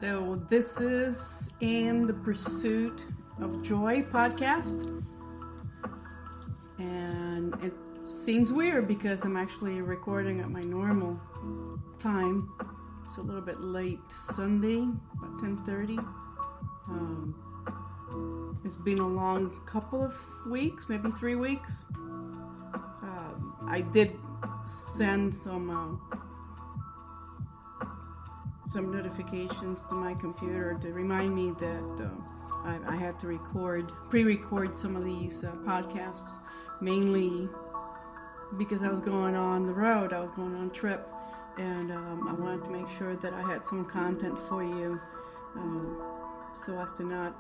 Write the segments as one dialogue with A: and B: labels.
A: So this is In the Pursuit of Joy podcast. And it seems weird because I'm actually recording at my normal time. It's a little bit late Sunday, about 10:30. It's been a long couple of weeks, maybe 3 weeks. I did send some notifications to my computer to remind me that I had to pre-record some of these podcasts, mainly because I was going on the road. I was going on a trip, and I wanted to make sure that I had some content for you, so as to not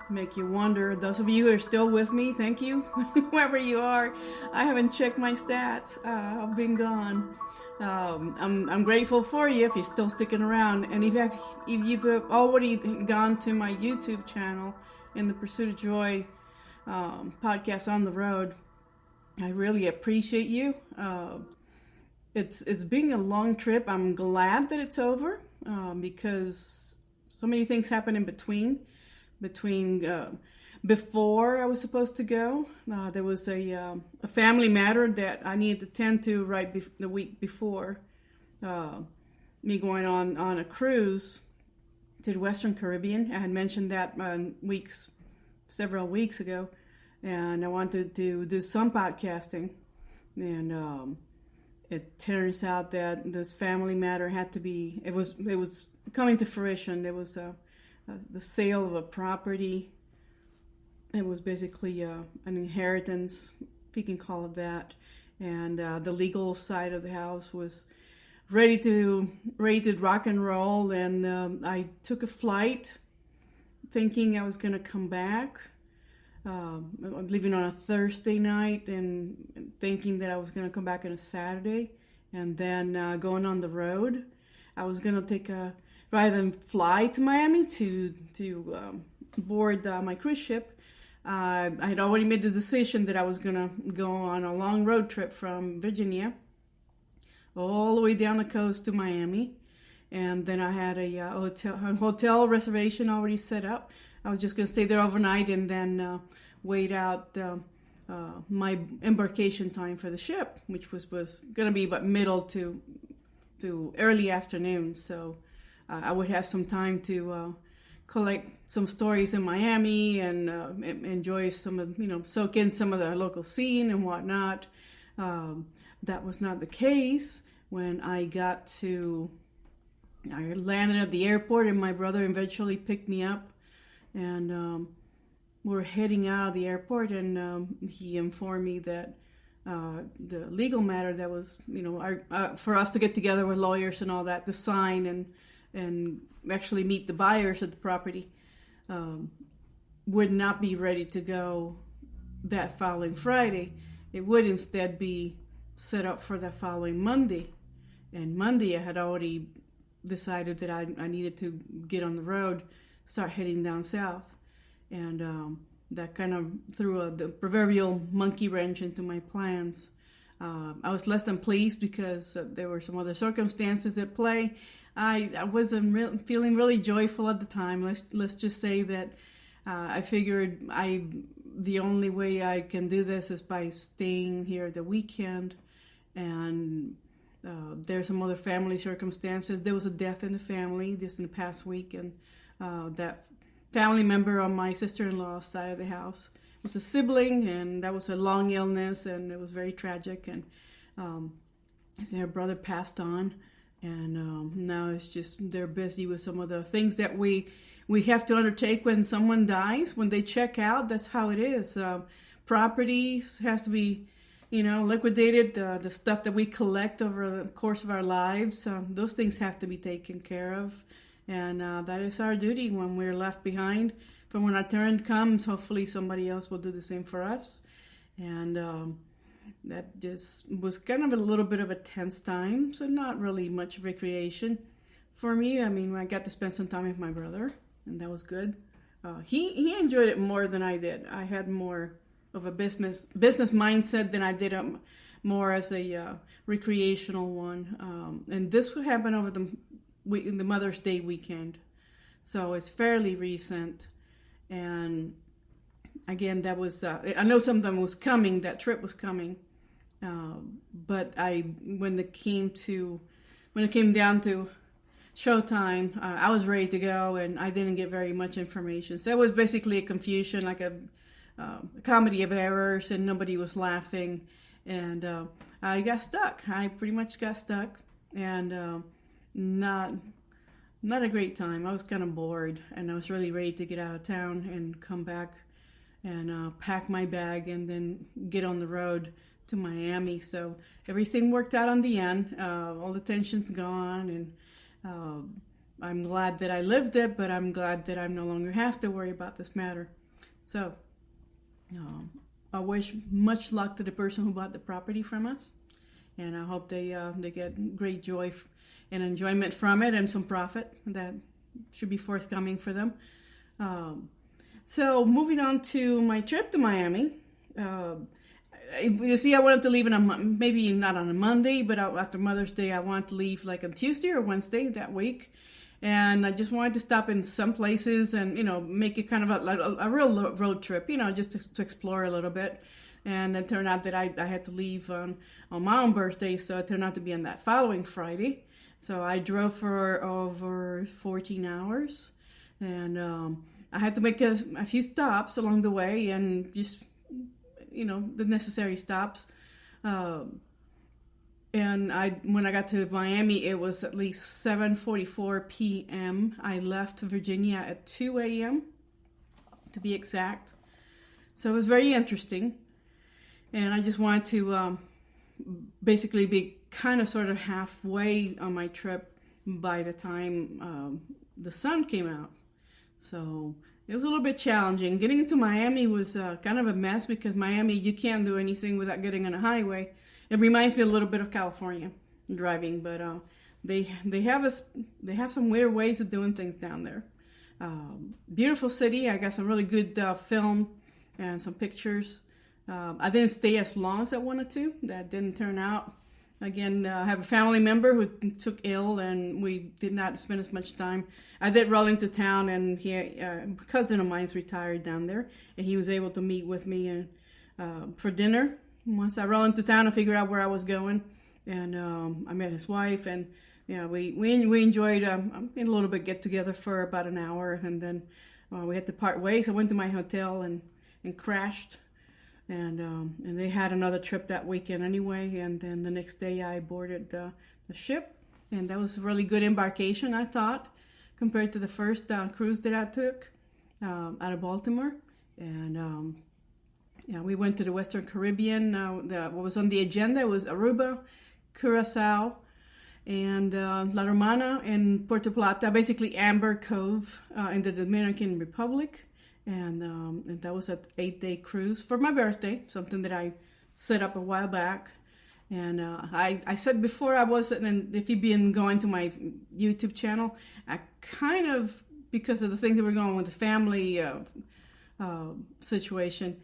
A: make you wonder. Those of you who are still with me, thank you. Whoever you are, I haven't checked my stats. I've been gone. I'm grateful for you if you're still sticking around, and if you've already gone to my YouTube channel, In the Pursuit of Joy podcast on the road, I really appreciate you. It's been a long trip. I'm glad that it's over because so many things happened in between. Before I was supposed to go, there was a family matter that I needed to tend to the week before me going on a cruise to the Western Caribbean. I had mentioned that several weeks ago, and I wanted to do some podcasting, and it turns out that this family matter it was coming to fruition. There was the sale of a property. It was basically an inheritance, if you can call it that, and the legal side of the house was ready to rock and roll. And I took a flight, thinking I was going to come back. I'm leaving on a Thursday night, and thinking that I was going to come back on a Saturday, and then going on the road. I was going to rather than fly to Miami to board my cruise ship. I had already made the decision that I was going to go on a long road trip from Virginia all the way down the coast to Miami. And then I had a hotel reservation already set up. I was just going to stay there overnight and then wait out my embarkation time for the ship, which was going to be about middle to early afternoon. So I would have some time to collect some stories in Miami and enjoy soak in some of the local scene and whatnot. That was not the case when I landed at the airport, and my brother eventually picked me up, and we're heading out of the airport, and he informed me that the legal matter that was, for us to get together with lawyers and all that to sign and actually meet the buyers of the property, would not be ready to go that following Friday. It would instead be set up for the following Monday. And Monday I had already decided that I needed to get on the road, start heading down south. And that kind of threw the proverbial monkey wrench into my plans. I was less than pleased because there were some other circumstances at play. I wasn't feeling really joyful at the time. Let's just say that I figured the only way I can do this is by staying here the weekend, and there's some other family circumstances. There was a death in the family just in the past week, and that family member on my sister-in-law's side of the house was a sibling, and that was a long illness, and it was very tragic. And her brother passed on. And now it's just they're busy with some of the things that we have to undertake when someone dies. When they check out, that's how it is. Property has to be, liquidated. The stuff that we collect over the course of our lives, those things have to be taken care of. And that is our duty when we're left behind. For when our turn comes, hopefully somebody else will do the same for us. And that just was kind of a little bit of a tense time, so not really much recreation for me. I mean, I got to spend some time with my brother, and that was good. He enjoyed it more than I did. I had more of a business mindset than I did more as a recreational one. And this would happen over the Mother's Day weekend. So it's fairly recent. And again, that was, I know something was coming, that trip was coming. But when it came down to showtime, I was ready to go, and I didn't get very much information. So it was basically a confusion, like a comedy of errors, and nobody was laughing. And I got stuck. I pretty much got stuck, and not a great time. I was kind of bored, and I was really ready to get out of town and come back and pack my bag and then get on the road to Miami. So everything worked out on the end. All the tension's gone, and I'm glad that I lived it, but I'm glad that I no longer have to worry about this matter. So I wish much luck to the person who bought the property from us, and I hope they get great joy and enjoyment from it, and some profit that should be forthcoming for them. So moving on to my trip to Miami. You see, I wanted to leave maybe not on a Monday, but after Mother's Day, I wanted to leave like on Tuesday or Wednesday that week. And I just wanted to stop in some places and, make it kind of a real road trip, just to explore a little bit. And it turned out that I had to leave on my own birthday, so it turned out to be on that following Friday. So I drove for over 14 hours, and I had to make a few stops along the way, and just the necessary stops. And when I got to Miami, it was at least 7:44 p.m. I left Virginia at 2 a.m. to be exact. So it was very interesting. And I just wanted to basically be kind of sort of halfway on my trip by the time the sun came out. So it was a little bit challenging. Getting into Miami was kind of a mess, because Miami, you can't do anything without getting on a highway. It reminds me a little bit of California driving, but they have some weird ways of doing things down there. Beautiful city. I got some really good film and some pictures. I didn't stay as long as I wanted to. That didn't turn out. Again, I have a family member who took ill, and we did not spend as much time. I did roll into town, and a cousin of mine's retired down there, and he was able to meet with me for dinner. Once I rolled into town, I figured out where I was going, and I met his wife, and we enjoyed a little bit get together for about an hour, and then we had to part ways. I went to my hotel and crashed. And they had another trip that weekend anyway. And then the next day I boarded the ship. And that was a really good embarkation, I thought, compared to the first cruise that I took out of Baltimore. And we went to the Western Caribbean. What was on the agenda was Aruba, Curacao, and La Romana and Puerto Plata, basically Amber Cove in the Dominican Republic. And that was an 8-day cruise for my birthday, something that I set up a while back. And I said before, I wasn't, and if you've been going to my YouTube channel, I kind of, because of the things that were going on with the family situation,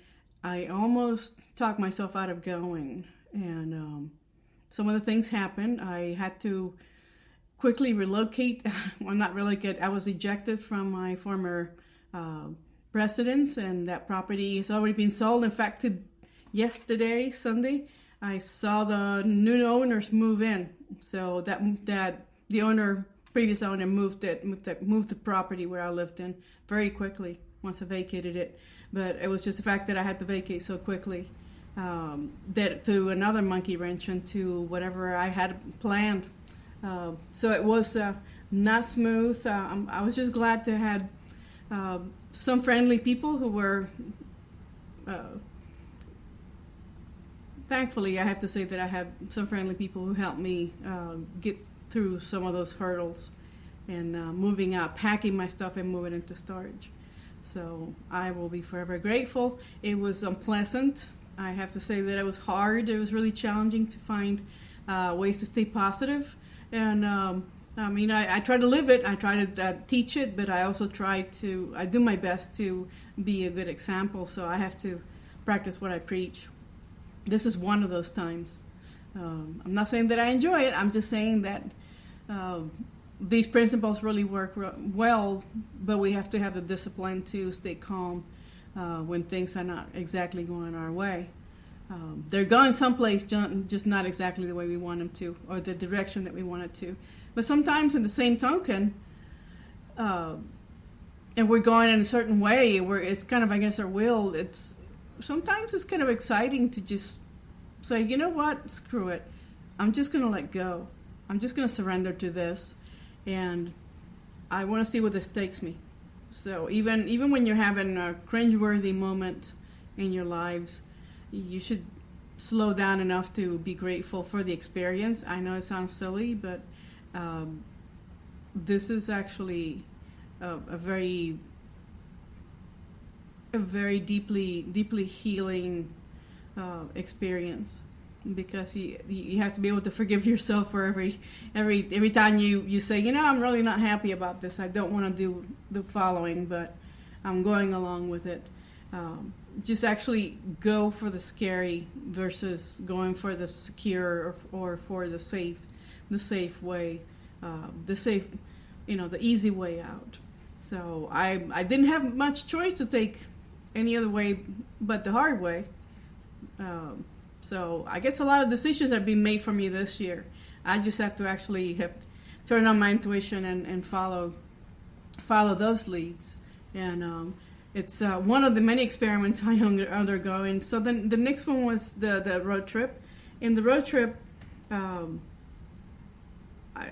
A: I almost talked myself out of going. And some of the things happened. I had to quickly relocate. Well, not relocate. I was ejected from my former residence, and that property has already been sold. In fact, yesterday, Sunday, I saw the new owners move in. So that the previous owner moved the property where I lived in very quickly once I vacated it. But it was just the fact that I had to vacate so quickly that threw another monkey wrench into whatever I had planned. So it was not smooth. I was just glad to have some friendly people who were, thankfully, I have to say that I had some friendly people who helped me get through some of those hurdles and moving out, packing my stuff and moving into storage. So I will be forever grateful. It was unpleasant. I have to say that it was hard. It was really challenging to find ways to stay positive. And I try to live it. I try to teach it, but I also I do my best to be a good example. So I have to practice what I preach. This is one of those times. I'm not saying that I enjoy it. I'm just saying that these principles really work well, but we have to have the discipline to stay calm when things are not exactly going our way. They're going someplace, just not exactly the way we want them to, or the direction that we want it to. But sometimes, in the same token, and we're going in a certain way where it's kind of against our will. Sometimes it's kind of exciting to just say, you know what, screw it. I'm just going to let go. I'm just going to surrender to this, and I want to see where this takes me. So even when you're having a cringeworthy moment in your lives, you should slow down enough to be grateful for the experience. I know it sounds silly, but this is actually a very deeply healing experience, because you have to be able to forgive yourself for every time you say, you know, I'm really not happy about this. I don't want to do the following, but I'm going along with it. Just actually go for the scary versus going for the secure or for the safe way, the easy way out. So I didn't have much choice to take any other way but the hard way. So I guess a lot of decisions have been made for me this year. I just have to actually turn on my intuition and follow those leads. And it's one of the many experiments I undergo. And so then the next one was the road trip. In the road trip,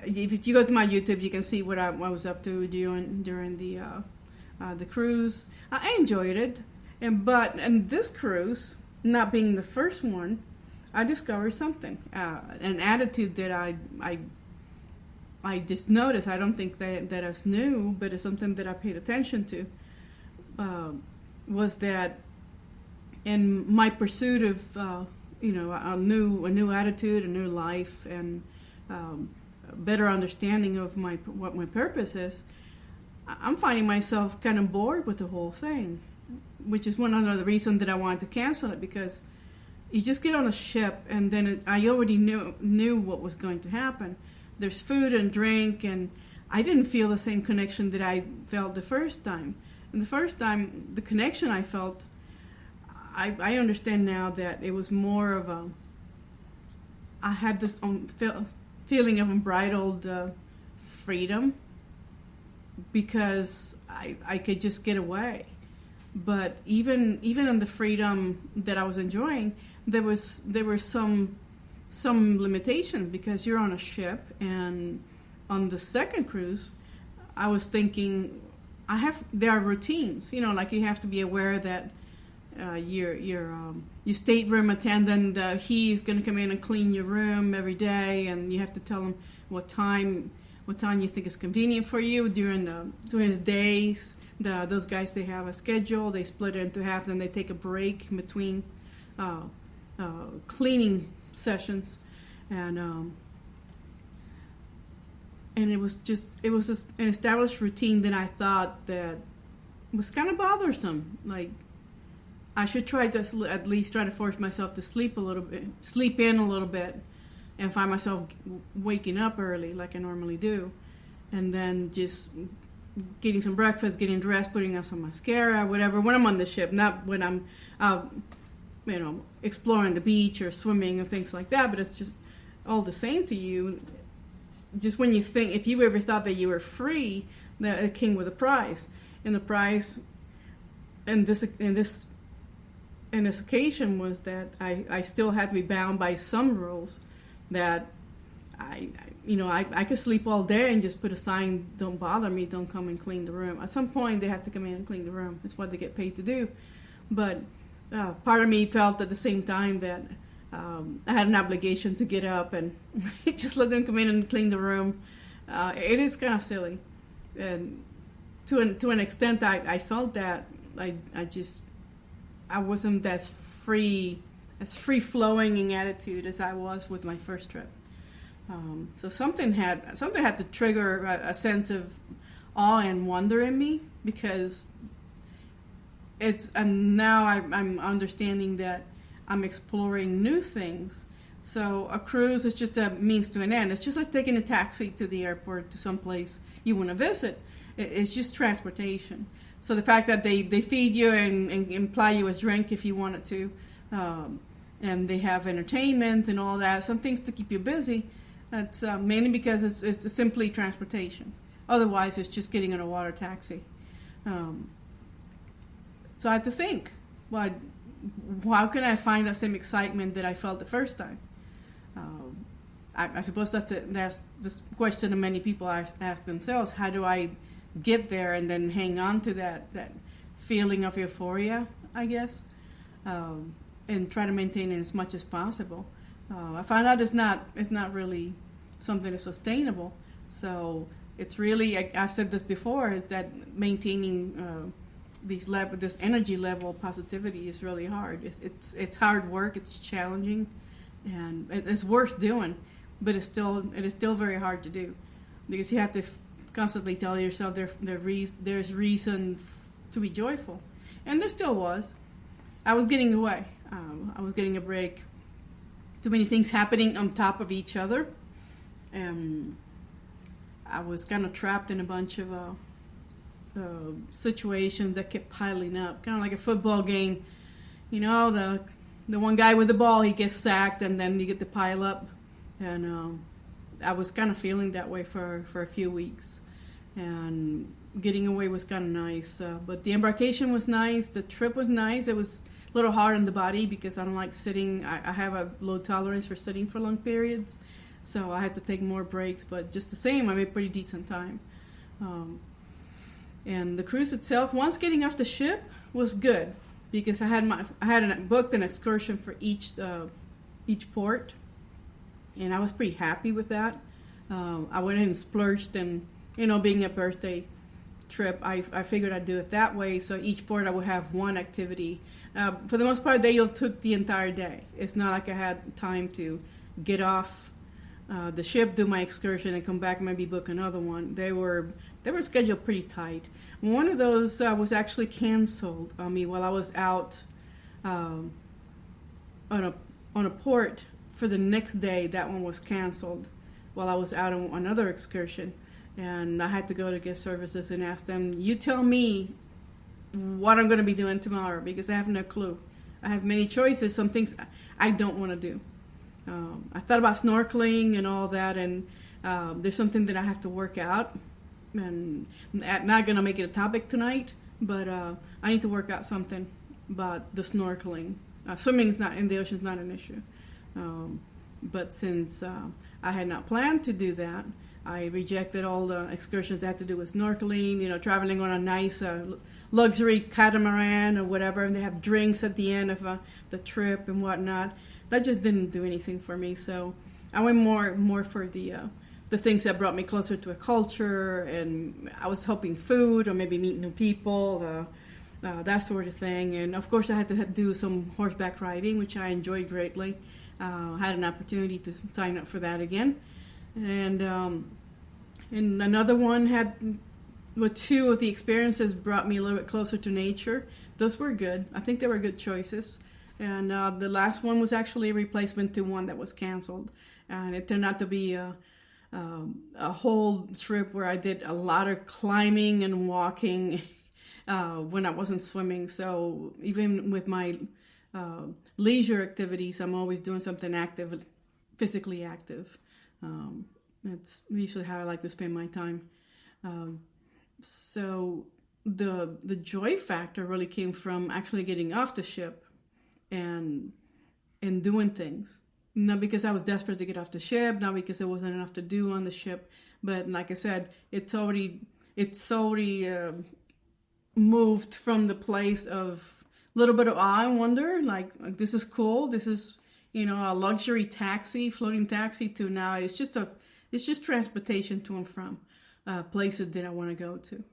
A: if you go to my YouTube, you can see what I was up to during the cruise. I enjoyed it, but this cruise, not being the first one, I discovered something, an attitude that I just noticed. I don't think that is new, but it's something that I paid attention to. Was that in my pursuit of a new attitude, a new life, and a better understanding of what my purpose is, I'm finding myself kind of bored with the whole thing, which is one of the reasons that I wanted to cancel it, because you just get on a ship and then I already knew what was going to happen. There's food and drink, and I didn't feel the same connection that I felt the first time. And the first time, the connection I felt, I understand now that it was more of I had this feeling of unbridled freedom, because I could just get away. But even in the freedom that I was enjoying, there were some limitations, because you're on a ship. And on the second cruise, I was thinking there are routines, like you have to be aware that your stateroom attendant, he's going to come in and clean your room every day, and you have to tell him what time you think is convenient for you during his days. Those guys, they have a schedule. They split it into half, then they take a break in between cleaning sessions, and it was just an established routine that I thought that was kind of bothersome. Like, I should try to at least try to force myself to sleep in a little bit, and find myself waking up early like I normally do, and then just getting some breakfast, getting dressed, putting on some mascara, whatever, when I'm on the ship, not when I'm out, exploring the beach or swimming and things like that. But it's just all the same to you. Just when you think, if you ever thought that you were free, that it came with a price. And the price in this occasion was that I still had to be bound by some rules, that I could sleep all day and just put a sign, don't bother me, don't come and clean the room. At some point, they have to come in and clean the room. It's what they get paid to do. But part of me felt at the same time that I had an obligation to get up and just let them come in and clean the room. It is kind of silly. And to an extent, I felt that I wasn't as free-flowing in attitude as I was with my first trip. So something had to trigger a sense of awe and wonder in me, because now I'm understanding that I'm exploring new things. So a cruise is just a means to an end. It's just like taking a taxi to the airport to some place you want to visit. It's just transportation. So the fact that they feed you and imply you a drink if you wanted to, and they have entertainment and all that, some things to keep you busy, that's mainly because it's simply transportation. Otherwise, it's just getting on a water taxi. So I had to think, well, how can I find that same excitement that I felt the first time? I suppose that's the question that many people ask themselves. How do I get there and then hang on to that feeling of euphoria, I guess, and try to maintain it as much as possible? I found out it's not really something that's sustainable. So it's really, I said this before, is that maintaining this energy level of positivity is really hard. It's hard work. It's challenging, and it's worth doing, but it is still very hard to do, because you have to constantly tell yourself there's reason to be joyful, and there still was. I was getting away. I was getting a break. Too many things happening on top of each other, and I was kind of trapped in a bunch of situations that kept piling up, kind of like a football game. You know, the one guy with the ball, he gets sacked, and then you get to pile up. And I was kind of feeling that way for a few weeks. And getting away was kind of nice. But the embarkation was nice. The trip was nice. It was a little hard on the body because I don't like sitting. I have a low tolerance for sitting for long periods. So I had to take more breaks. But just the same, I made pretty decent time. And the cruise itself, once getting off the ship, was good because I had booked an excursion for each port, and I was pretty happy with that. I went in and splurged, and being a birthday trip, I figured I'd do it that way. So each port I would have one activity. For the most part, they took the entire day. It's not like I had time to get off the ship, do my excursion, and come back and maybe book another one. They were scheduled pretty tight. One of those was actually canceled on me while I was out on a port for the next day. That one was canceled while I was out on another excursion, and I had to go to guest services and ask them, "You tell me what I'm going to be doing tomorrow, because I have no clue. I have many choices. Some things I don't want to do." I thought about snorkeling and all that, and there's something that I have to work out, and I'm not going to make it a topic tonight, but I need to work out something about the snorkeling. Swimming is not in the ocean is not an issue, but since I had not planned to do that, I rejected all the excursions that had to do with snorkeling, traveling on a nice luxury catamaran or whatever, and they have drinks at the end of the trip and whatnot. That just didn't do anything for me. So I went more for the things that brought me closer to a culture, and I was hoping food or maybe meet new people, that sort of thing. And of course I had to do some horseback riding, which I enjoyed greatly. Had an opportunity to sign up for that again. And another one two of the experiences brought me a little bit closer to nature. Those were good. I think they were good choices. And the last one was actually a replacement to one that was canceled. And it turned out to be a whole trip where I did a lot of climbing and walking when I wasn't swimming. So even with my leisure activities, I'm always doing something active, physically active. That's usually how I like to spend my time. So the joy factor really came from actually getting off the ship and doing things. Not because I was desperate to get off the ship, not because there wasn't enough to do on the ship, but like I said, it's already moved from the place of a little bit of awe and wonder, like this is cool, this is a luxury taxi, floating taxi, to now it's just transportation to and from places that I want to go to.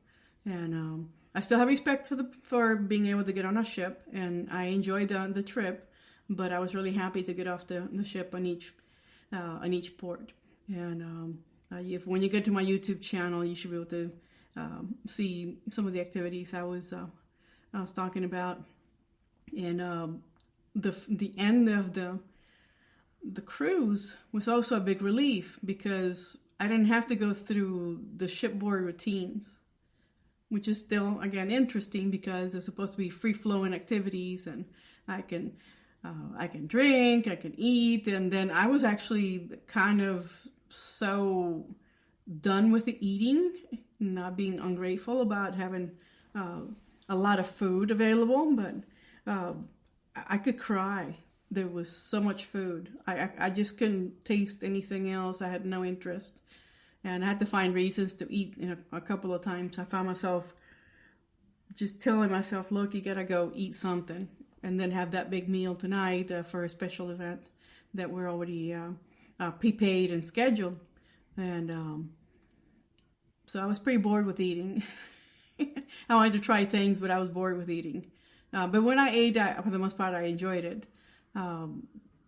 A: And I still have respect for being able to get on a ship, and I enjoyed the trip, but I was really happy to get off the ship on each port. And when you get to my YouTube channel, you should be able to see some of the activities I was talking about. And the end of the cruise was also a big relief because I didn't have to go through the shipboard routines, which is still, again, interesting because it's supposed to be free-flowing activities, and I can drink, I can eat, and then I was actually kind of so done with the eating, not being ungrateful about having a lot of food available, but I could cry. There was so much food. I just couldn't taste anything else. I had no interest. And I had to find reasons to eat. A couple of times I found myself just telling myself, look, you gotta go eat something and then have that big meal tonight for a special event that we're already prepaid and scheduled. And so I was pretty bored with eating. I wanted to try things, but I was bored with eating. But when I ate, for the most part, I enjoyed it.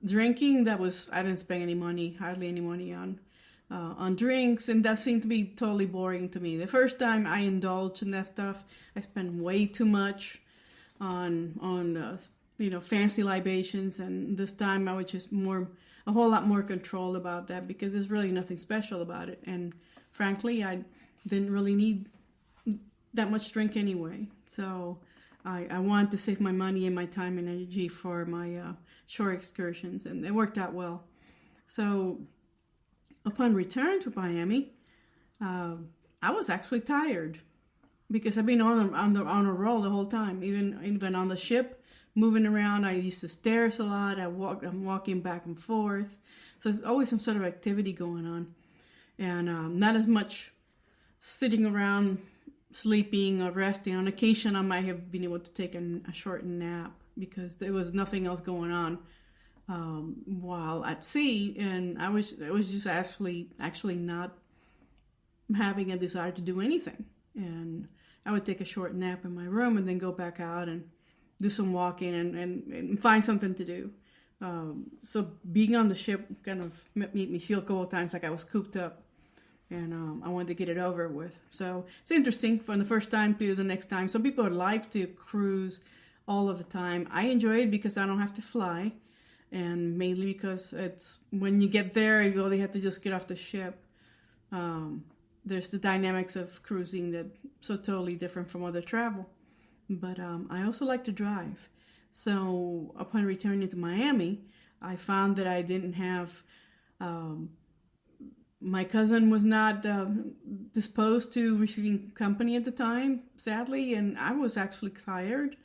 A: Drinking, I didn't spend any money, hardly any money on drinks, and that seemed to be totally boring to me. The first time I indulged in that stuff, I spent way too much on fancy libations, and this time I was just a whole lot more controlled about that because there's really nothing special about it, and frankly, I didn't really need that much drink anyway. So I wanted to save my money and my time and energy for my shore excursions, and it worked out well. So upon return to Miami, I was actually tired because I've been on a roll the whole time. Even on the ship, moving around, I used to stairs a lot. I'm walking back and forth, so there's always some sort of activity going on, and not as much sitting around sleeping or resting. On occasion, I might have been able to take a short nap because there was nothing else going on while at sea, and it was just actually not having a desire to do anything. And I would take a short nap in my room and then go back out and do some walking and find something to do. So being on the ship kind of made me feel a couple of times like I was cooped up, and I wanted to get it over with. So it's interesting from the first time to the next time. Some people like to cruise all of the time. I enjoy it because I don't have to fly, and mainly because it's when you get there, you only have to just get off the ship. There's the dynamics of cruising that so totally different from other travel. But I also like to drive. So upon returning to Miami, I found that I didn't have... my cousin was not disposed to receiving company at the time, sadly, and I was actually tired,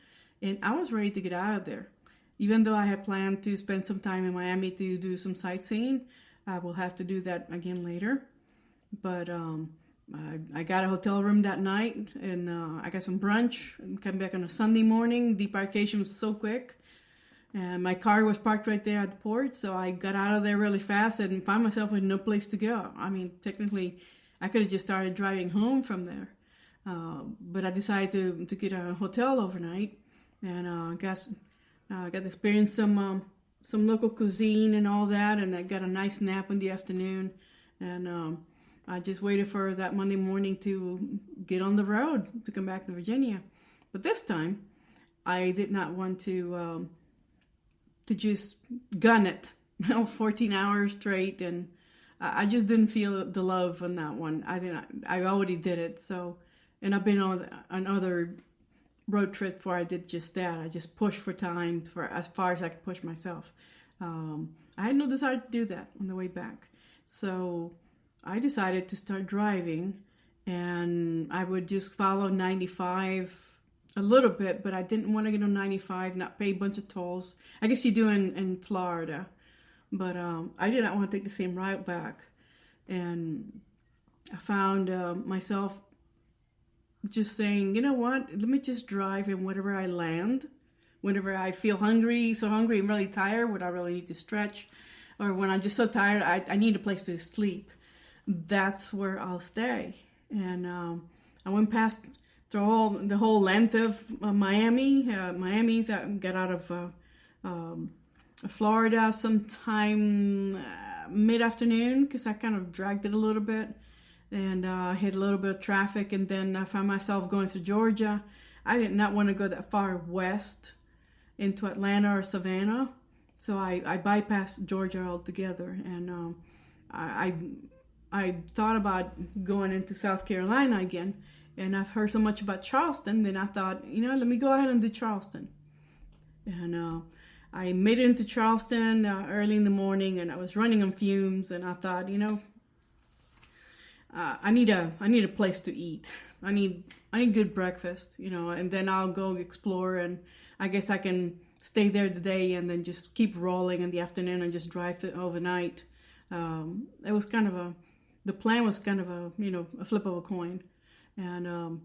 A: and I was ready to get out of there. Even though I had planned to spend some time in Miami to do some sightseeing, I will have to do that again later. But I got a hotel room that night, and I got some brunch and came back on a Sunday morning. Debarkation was so quick. And my car was parked right there at the port, so I got out of there really fast and found myself with no place to go. I mean, technically, I could have just started driving home from there. But I decided to get a hotel overnight, and got to experience some local cuisine and all that, and I got a nice nap in the afternoon. And I just waited for that Monday morning to get on the road to come back to Virginia. But this time, I did not want to just gun it, 14 hours straight, and I just didn't feel the love on that one. I already did it. So, and I've been on other road trips where I did just that. I just pushed for time for as far as I could push myself. I had no desire to do that on the way back. So I decided to start driving, and I would just follow 95 a little bit, but I didn't want to get on 95, not pay a bunch of tolls. I guess you do in Florida, but I did not want to take the same route back. And I found myself just saying, you know what, let me just drive, and whenever I land, whenever I feel so hungry and really tired, when I really need to stretch, or when I'm just so tired, I need a place to sleep, that's where I'll stay. And I went past through the whole length of Miami. That got out of Florida sometime mid-afternoon because I kind of dragged it a little bit, and hit a little bit of traffic, and then I found myself going to Georgia. I did not want to go that far west into Atlanta or Savannah, So I bypassed Georgia altogether, and I I thought about going into South Carolina again, and I've heard so much about Charleston. Then I thought, let me go ahead and do Charleston, and I made it into Charleston early in the morning, and I was running on fumes, and I thought, I need a place to eat. I need good breakfast, and then I'll go explore, and I guess I can stay there today and then just keep rolling in the afternoon and just drive overnight. It was the plan was kind of a flip of a coin, and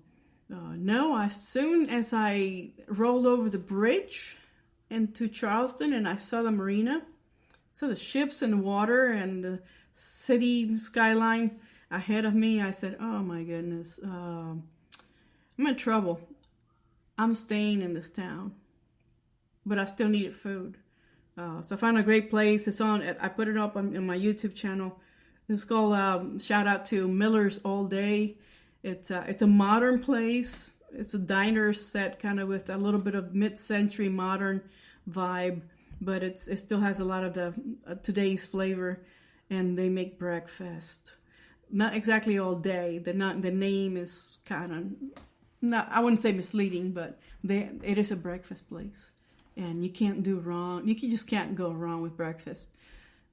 A: no, as soon as I rolled over the bridge into Charleston and I saw the marina, saw the ships in the water and the city skyline ahead of me, I said, oh my goodness, I'm in trouble. I'm staying in this town, but I still needed food. So I found a great place. I put it up on my YouTube channel. It's called, shout out to Miller's All Day. It's a modern place. It's a diner set kind of with a little bit of mid-century modern vibe, but it still has a lot of the today's flavor, and they make breakfast. Not exactly all day. The name is kind of, not, I wouldn't say misleading, but it is a breakfast place, and you can't do wrong. You just can't go wrong with breakfast.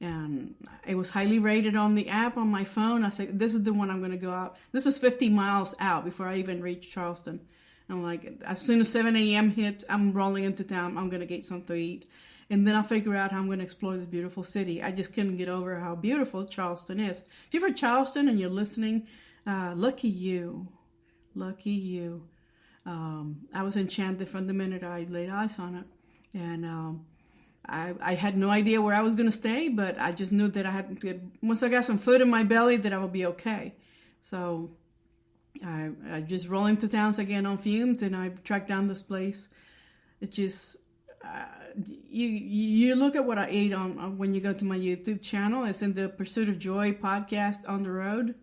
A: And it was highly rated on the app on my phone. I said, this is the one I'm going to go out. This is 50 miles out before I even reached Charleston. I'm like, as soon as 7 a.m. hits, I'm rolling into town. I'm going to get something to eat. And then I'll figure out how I'm going to explore this beautiful city. I just couldn't get over how beautiful Charleston is. If you're from Charleston and you're listening, lucky you. Lucky you. I was enchanted from the minute I laid eyes on it. And I had no idea where I was going to stay, but I just knew that once I got some food in my belly, that I would be okay. So I just roll into towns again on fumes, and I tracked down this place. It just, you look at what I ate on when you go to my YouTube channel. It's in the Pursuit of Joy podcast on the road.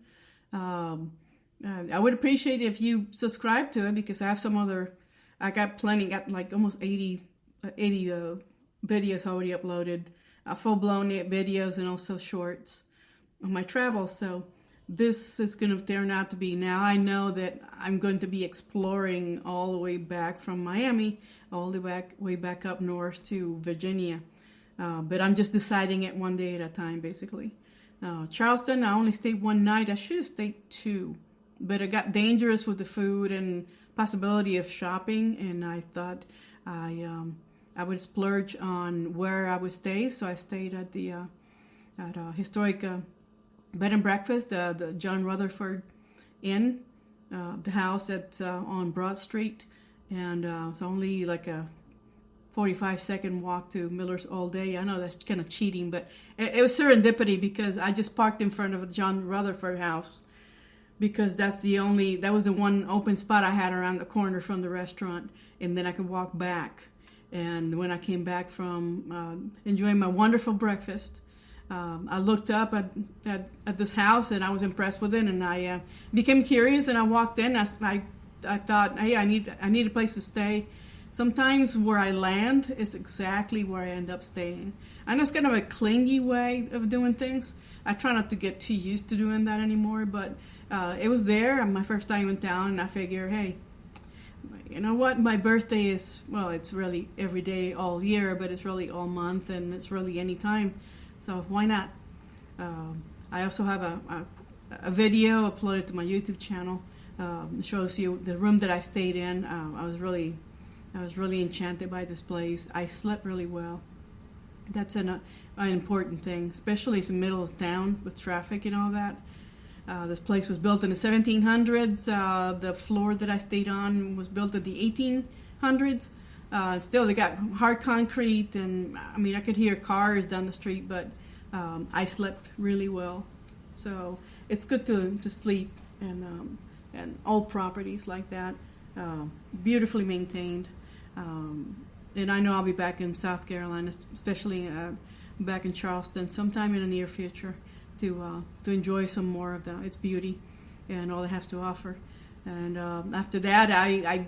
A: I would appreciate it if you subscribe to it, because I have I got like almost 80 videos already uploaded, full-blown videos, and also shorts on my travels. So this is going to turn out to be, now I know that I'm going to be exploring all the way back from Miami, all the way back up north to Virginia. But I'm just deciding it one day at a time, basically. Charleston, I only stayed one night. I should have stayed 2, but it got dangerous with the food and possibility of shopping, and I thought I would splurge on where I would stay. So I stayed at the historic bed and breakfast, the John Rutherford Inn, the house that's on Broad Street, and it's only like a 45-second walk to Miller's All Day. I know that's kind of cheating, but it was serendipity, because I just parked in front of the John Rutherford house, because that was the one open spot I had around the corner from the restaurant, and then I could walk back. And when I came back from enjoying my wonderful breakfast, I looked up at this house, and I was impressed with it, and I became curious, and I walked in. I thought, hey, I need a place to stay. Sometimes where I land is exactly where I end up staying. I know it's kind of a clingy way of doing things. I try not to get too used to doing that anymore, but it was there my first time in town, and I figure, hey, you know what? My birthday is, well, it's really every day all year, but it's really all month, and it's really any time. So why not? I also have a video uploaded to my YouTube channel. It shows you the room that I stayed in. I was really enchanted by this place. I slept really well. That's an important thing, especially in the middle of town with traffic and all that. This place was built in the 1700s. The floor that I stayed on was built in the 1800s. Still, they got hard concrete, and I mean, I could hear cars down the street, but I slept really well. So it's good to sleep and old properties like that, beautifully maintained. And I know I'll be back in South Carolina, especially back in Charleston, sometime in the near future, to enjoy some more of its beauty and all it has to offer. And after that, I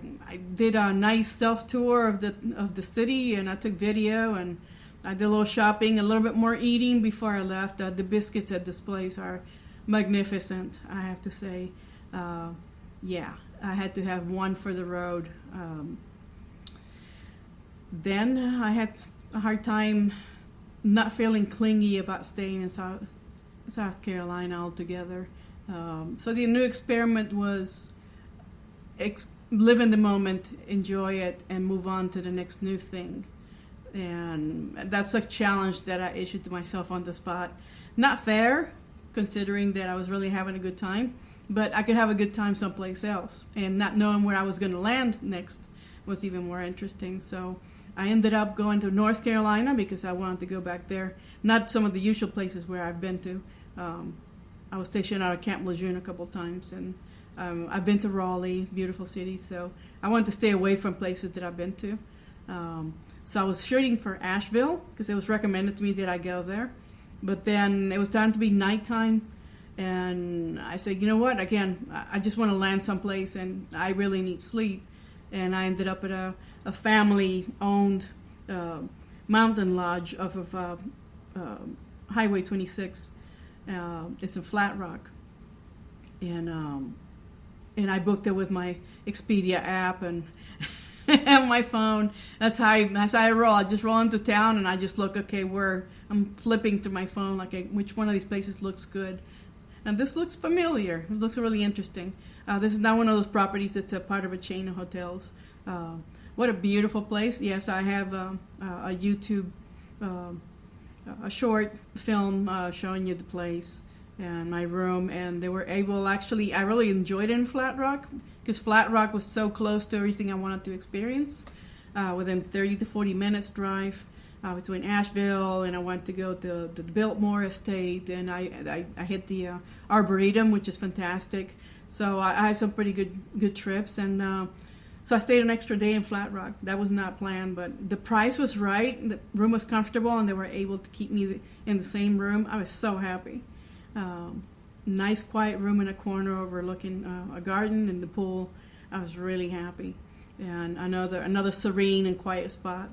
A: did a nice self tour of the city, and I took video, and I did a little shopping, a little bit more eating before I left. The biscuits at this place are magnificent, I have to say. Yeah, I had to have one for the road. Then I had a hard time not feeling clingy about staying in South Carolina altogether. So the new experiment was live in the moment, enjoy it, and move on to the next new thing. And that's a challenge that I issued to myself on the spot. Not fair, considering that I was really having a good time, but I could have a good time someplace else. And not knowing where I was going to land next was even more interesting. So I ended up going to North Carolina because I wanted to go back there. Not some of the usual places where I've been to. I was stationed out of Camp Lejeune a couple times, and I've been to Raleigh, beautiful city. So I wanted to stay away from places that I've been to. So I was shooting for Asheville because it was recommended to me that I go there. But then it was time to be nighttime, and I said, you know what? Again, I just want to land someplace, and I really need sleep. And I ended up at a family-owned mountain lodge off of Highway 26. It's in Flat Rock, and I booked it with my Expedia app and and my phone. That's how I roll. I just roll into town and I just look. Okay, I'm flipping through my phone, like which one of these places looks good, and this looks familiar. It looks really interesting. This is not one of those properties that's a part of a chain of hotels. What a beautiful place. Yes, I have a YouTube, a short film showing you the place and my room, and they were able, actually, I really enjoyed it in Flat Rock because Flat Rock was so close to everything I wanted to experience. Within 30 to 40 minutes drive between Asheville, and I went to go to the Biltmore Estate, and I hit the Arboretum, which is fantastic. So I had some pretty good trips, and so I stayed an extra day in Flat Rock. That was not planned, but the price was right. The room was comfortable, and they were able to keep me in the same room. I was so happy. Nice, quiet room in a corner overlooking a garden and the pool. I was really happy. And another serene and quiet spot.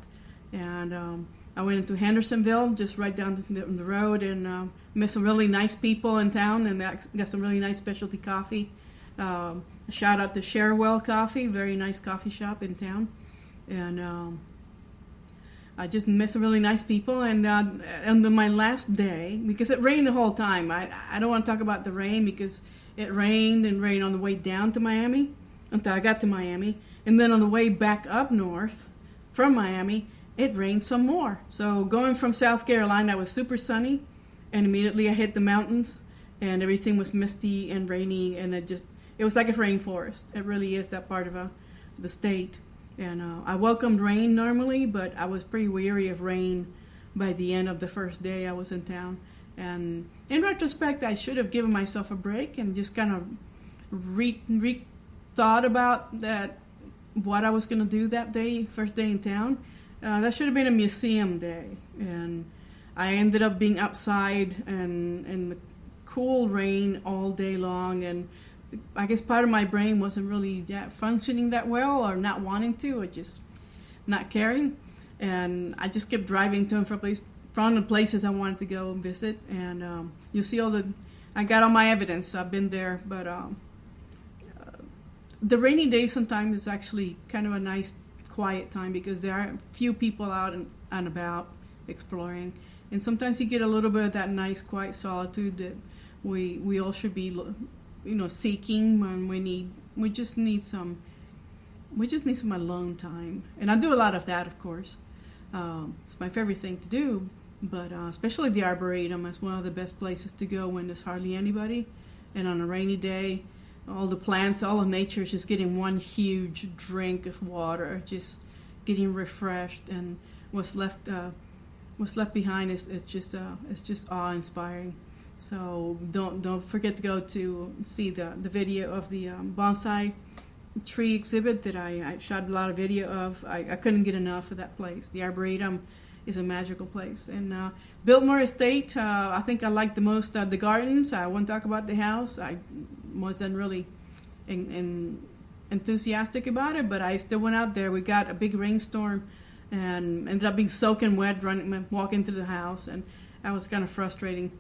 A: And I went into Hendersonville, just right down the road, and met some really nice people in town, and got some really nice specialty coffee. Shout out to Sharewell Coffee, very nice coffee shop in town. And I just met some really nice people. And on my last day, because it rained the whole time, I don't want to talk about the rain because it rained and rained on the way down to Miami until I got to Miami. And then on the way back up north from Miami, it rained some more. So going from South Carolina, it was super sunny, and immediately I hit the mountains, and everything was misty and rainy, and it was like a rainforest. It really is that part of the state. And I welcomed rain normally, but I was pretty weary of rain by the end of the first day I was in town. And in retrospect, I should have given myself a break and just kind of thought about that, what I was going to do that day, first day in town. That should have been a museum day. And I ended up being outside and in the cool rain all day long, and I guess part of my brain wasn't really functioning that well, or not wanting to, or just not caring. And I just kept driving to and from the places I wanted to go and visit. And you'll see I got all my evidence. I've been there. But the rainy day sometimes is actually kind of a nice, quiet time because there are few people out and about exploring. And sometimes you get a little bit of that nice, quiet solitude that we all should be seeking when we just need some alone time. And I do a lot of that, of course. It's my favorite thing to do, but especially the Arboretum is one of the best places to go when there's hardly anybody. And on a rainy day, all the plants, all of nature is just getting one huge drink of water, just getting refreshed, and what's left behind is just awe-inspiring. So don't forget to go to see the video of the bonsai tree exhibit that I shot a lot of video of. I couldn't get enough of that place. The Arboretum is a magical place. And Biltmore Estate, I think I liked the most the gardens. I won't talk about the house. I wasn't really enthusiastic about it, but I still went out there. We got a big rainstorm and ended up being soaking wet walking through the house, and that was kind of frustrating.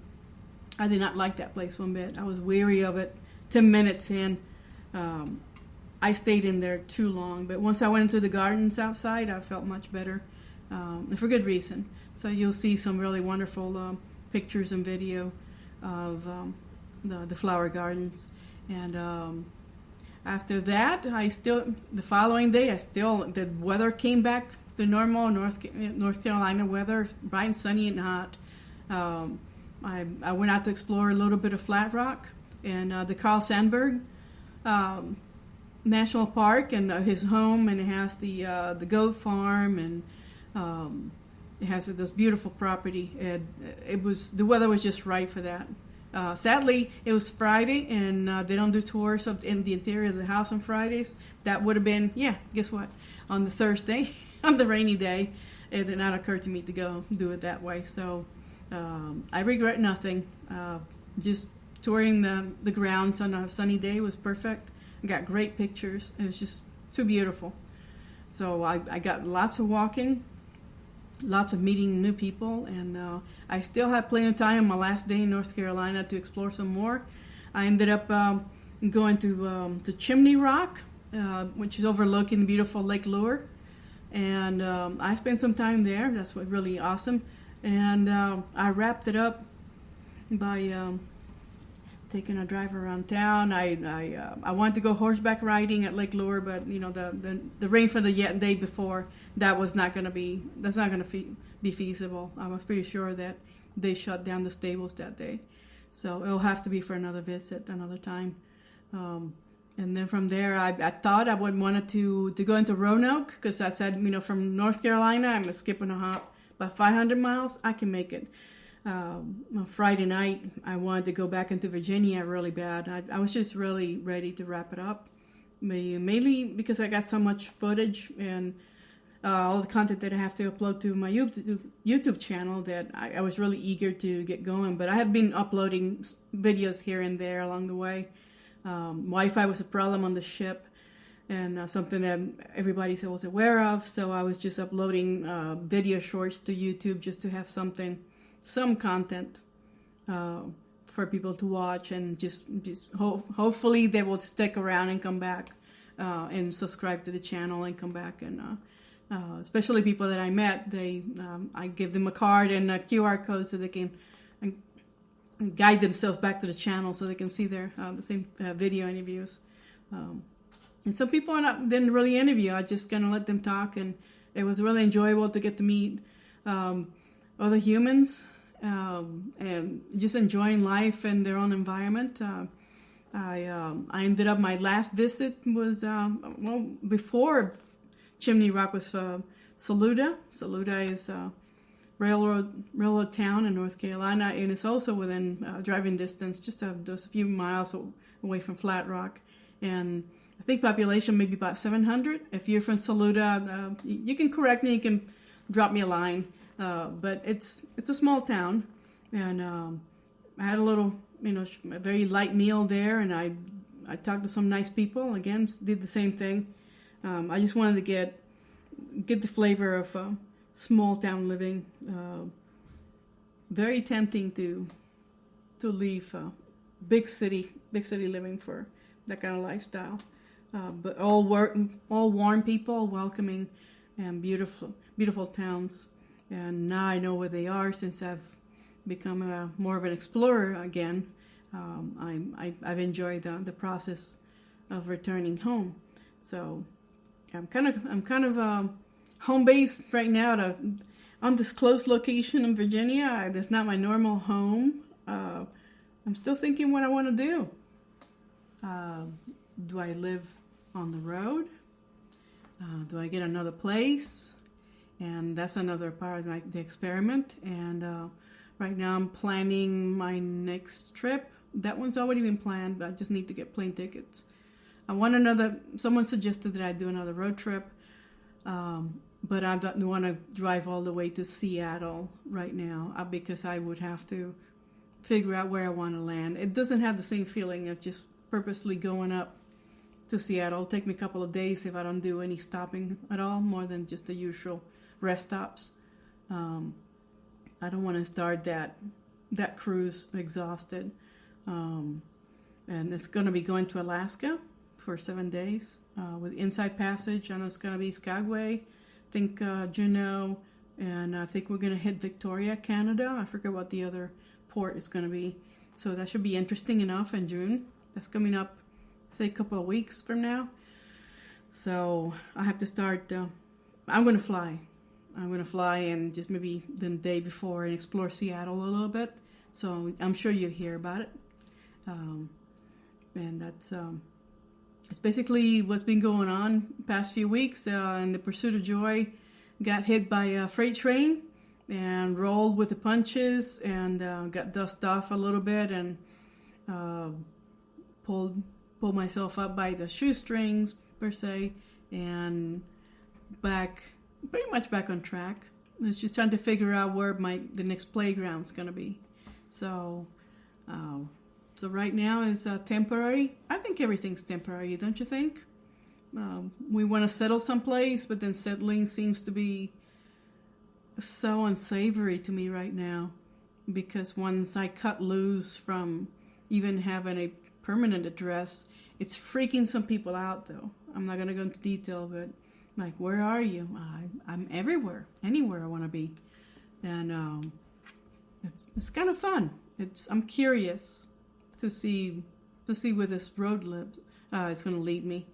A: I did not like that place one bit. I was weary of it. 10 minutes in, I stayed in there too long, but once I went into the gardens outside, I felt much better, and for good reason. So you'll see some really wonderful pictures and video of the flower gardens. And after that, the following day, the weather came back to normal North Carolina weather, bright and sunny and hot. I went out to explore a little bit of Flat Rock and the Carl Sandburg National Park and his home, and it has the goat farm, and it has this beautiful property. And the weather was just right for that. Sadly, it was Friday, and they don't do tours in the interior of the house on Fridays. That would have been, guess what? On the Thursday, on the rainy day, it did not occur to me to go do it that way. So I regret nothing. Just touring the grounds on a sunny day was perfect. I got great pictures. It was just too beautiful. So I got lots of walking, lots of meeting new people, and I still have plenty of time on my last day in North Carolina to explore some more. I ended up going to Chimney Rock, which is overlooking the beautiful Lake Lure, and I spent some time there. That's really awesome. And I wrapped it up by taking a drive around town. I wanted to go horseback riding at Lake Lure, but the rain for the day before, that's not going to be feasible. I was pretty sure that they shut down the stables that day, so it'll have to be for another visit another time. And then from there, I thought I would wanted to go into Roanoke, because I said, from North Carolina, I'm a skip and a hop. About 500 miles, I can make it. On Friday night, I wanted to go back into Virginia really bad. I was just really ready to wrap it up, mainly because I got so much footage and all the content that I have to upload to my YouTube channel that I was really eager to get going. But I had been uploading videos here and there along the way. Wi-Fi was a problem on the ship, and something that everybody was aware of. So I was just uploading video shorts to YouTube just to have some content for people to watch, and hopefully they will stick around and come back and subscribe to the channel and come back. And especially people that I met, I give them a card and a QR code so they can guide themselves back to the channel so they can see the same video interviews. And some people didn't really interview. I just kind of let them talk, and it was really enjoyable to get to meet other humans and just enjoying life and their own environment. I ended up, my last visit was, before Chimney Rock was Saluda. Saluda is a railroad town in North Carolina, and it's also within driving distance, just a few miles away from Flat Rock. And I think population maybe about 700. If you're from Saluda, you can correct me, you can drop me a line. But it's a small town, and I had a little, a very light meal there, and I talked to some nice people. Again, did the same thing. I just wanted to get the flavor of small town living. Very tempting to leave big city living for that kind of lifestyle. But all warm people, welcoming, and beautiful towns. And now I know where they are, since I've become more of an explorer again. I've enjoyed the process of returning home. So I'm kind of home based right now on this close location in Virginia. That's not my normal home. I'm still thinking what I want to do. Do I live on the road? Do I get another place? And that's another part of the experiment. And right now I'm planning my next trip. That one's already been planned, but I just need to get plane tickets. Someone suggested that I do another road trip, but I don't want to drive all the way to Seattle right now, because I would have to figure out where I want to land. It doesn't have the same feeling of just purposely going up to Seattle. It'll take me a couple of days if I don't do any stopping at all, more than just the usual rest stops. I don't want to start that cruise exhausted. And it's going to be going to Alaska for 7 days with Inside Passage. I know it's going to be Skagway, I think Juneau, and I think we're going to hit Victoria, Canada. I forget what the other port is going to be. So that should be interesting enough in June. That's coming up, say, a couple of weeks from now. So I have to start. I'm going to fly. I'm going to fly and just maybe the day before and explore Seattle a little bit. So I'm sure you'll hear about it. And that's it's basically what's been going on past few weeks. In the Pursuit of Joy, got hit by a freight train and rolled with the punches and got dusted off a little bit and pulled myself up by the shoestrings per se, and pretty much back on track. It's just trying to figure out where the next playground's gonna be. So right now is temporary. I think everything's temporary, don't you think? We want to settle someplace, but then settling seems to be so unsavory to me right now, because once I cut loose from even having a permanent address, it's freaking some people out, though. I'm not going to go into detail, but like, where are you? I'm everywhere, anywhere I want to be. And it's kind of fun. I'm curious to see where this road is going to lead me.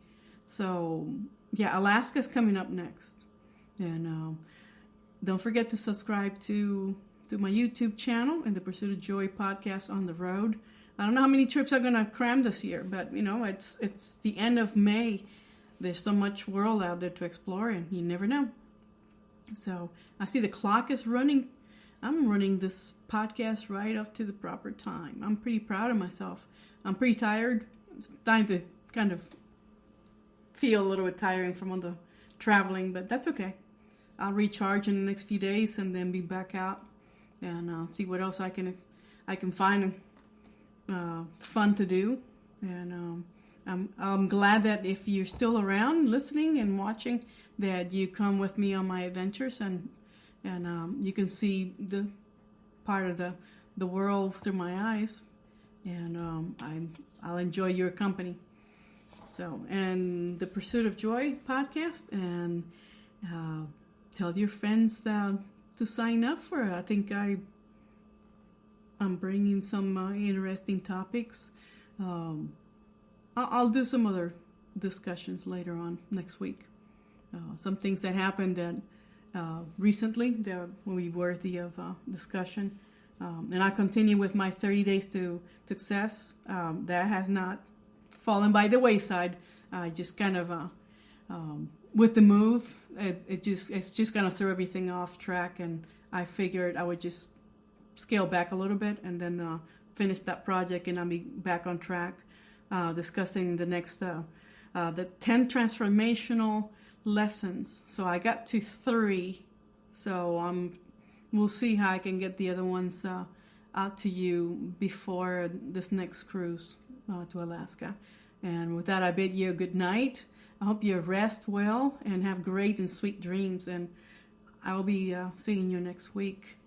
A: So yeah, Alaska's coming up next, and don't forget to subscribe to my YouTube channel and the Pursuit of Joy podcast on the road. I don't know how many trips I'm going to cram this year, but it's the end of May. There's so much world out there to explore, and you never know. So I see the clock is running. I'm running this podcast right up to the proper time. I'm pretty proud of myself. I'm pretty tired. It's starting to kind of feel a little bit tiring from all the traveling, but that's okay. I'll recharge in the next few days and then be back out and see what else I can find fun to do. And I'm glad that if you're still around listening and watching, that you come with me on my adventures and you can see the part of the world through my eyes, and I'll enjoy your company. So, and the Pursuit of Joy podcast, and tell your friends to sign up for it. I think I'm bringing some interesting topics. I'll do some other discussions later on next week. Some things that happened that recently that will be worthy of discussion. And I continue with my 30 days to success. That has not fallen by the wayside. I just kind of, with the move, it's just going to throw everything off track. And I figured I would just scale back a little bit and then finish that project, and I'll be back on track, discussing the next, the 10 transformational lessons. So I got to 3. So we'll see how I can get the other ones out to you before this next cruise to Alaska. And with that, I bid you a good night. I hope you rest well and have great and sweet dreams. And I'll be seeing you next week.